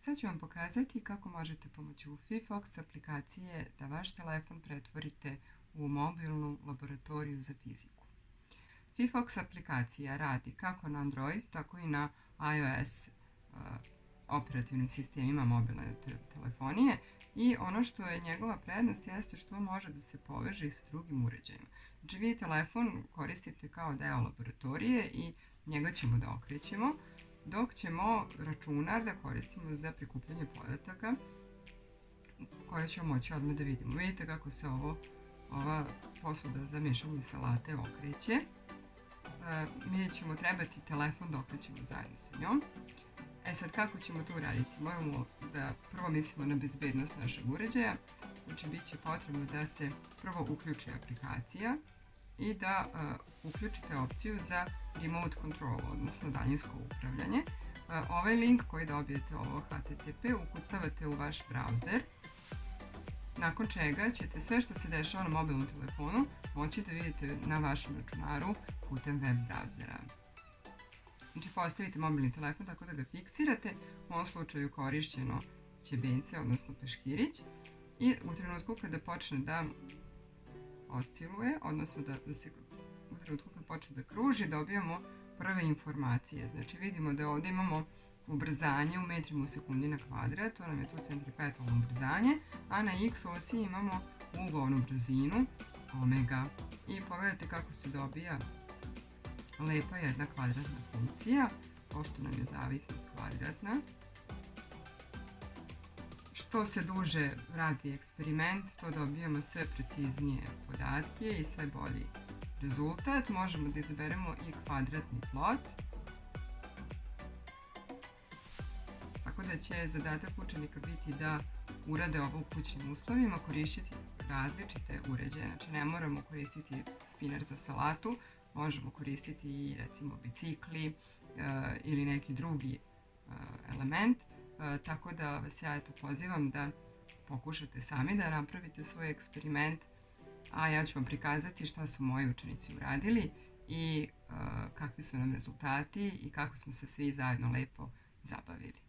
Sad ću vam pokazati kako možete pomoću Fifox aplikacije da vaš telefon pretvorite u mobilnu laboratoriju za fiziku. Fifox aplikacija radi kako na Android, tako i na iOS operativnim sistemima mobilne telefonije i ono što je njegova prednost jeste što može da se poveže i sa drugim uređajima. Znači vi telefon koristite kao deo laboratorije i njega ćemo da okrećemo, dok ćemo računar da koristimo za prikupljanje podataka koje ćemo moći odmah da vidimo. Vidite kako se ova posuda za mešanje salate okreće. Mi ćemo trebati telefon da okrećemo zajedno sa njom. Sad kako ćemo to uraditi? Moramo da prvo mislimo na bezbednost našeg uređaja. Znači bit će potrebno da se prvo uključi aplikacija i da uključite opciju za remote control, odnosno daljinsko upravljanje. Ovaj link koji dobijete ovo HTTP ukucavate u vaš brauzer, nakon čega ćete sve što se dešava na mobilnom telefonu moći da vidite na vašem računaru putem web brauzera. Znači postavite mobilni telefon tako da ga fiksirate, u ovom slučaju korišćeno ćebence, odnosno peškirić, i u trenutku kada počne da osciluje, odnosno u trenutku kada počne da kruži, dobijamo prve informacije. Znači vidimo da ovdje imamo ubrzanje u metrima u sekundi na kvadrat, to nam je tu centripetalno ubrzanje, a na x osi imamo ugovnu brzinu omega. I pogledajte kako se dobija lepa jedna kvadratna funkcija, pošto nam je zavisnost kvadratna. Što se duže radi eksperiment, to dobijamo sve preciznije podatke i sve bolji rezultat. Možemo da izaberemo i kvadratni plot. Tako da će zadatak učenika biti da urade ovo u kućnim uslovima, koristiti različite uređaje. Znači ne moramo koristiti spiner za salatu, možemo koristiti i recimo bicikli ili neki drugi element. Tako da vas ja pozivam da pokušate sami da napravite svoj eksperiment, a ja ću vam prikazati šta su moji učenici uradili i kakvi su nam rezultati i kako smo se svi zajedno lepo zabavili.